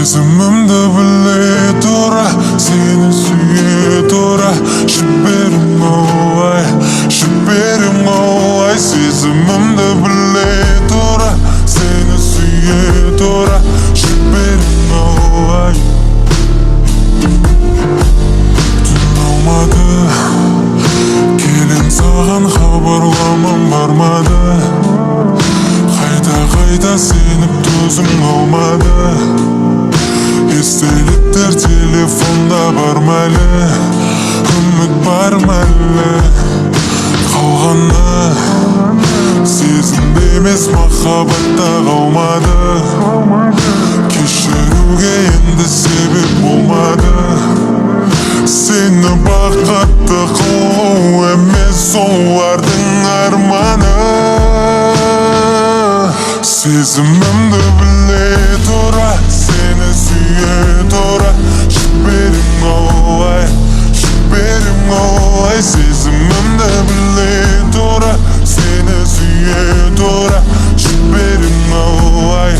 Сезімімді біле тұра, сені сүйе тұра. Жіберім ой, жіберім ой. Сезімімді біле тұра, сені сүйе тұра. Жіберім ой. Түн алмады, келем саған хабарламам бармады. Қайта сеніп төзім қалмады. Естеліктер телефонда бар мәлі, үміт бар мәлі. Қалғаны сезімде емес, махаббатта қалмады. Кешіруге енді себеп болмады. Сені бақытты қылу емес солардың арманы. Сезімімді біле тұра, сені сүйе тұра. Жіберім ой, жіберім ой. Сезімімді біле тұра, сені сүйе тұра. Жіберім ой,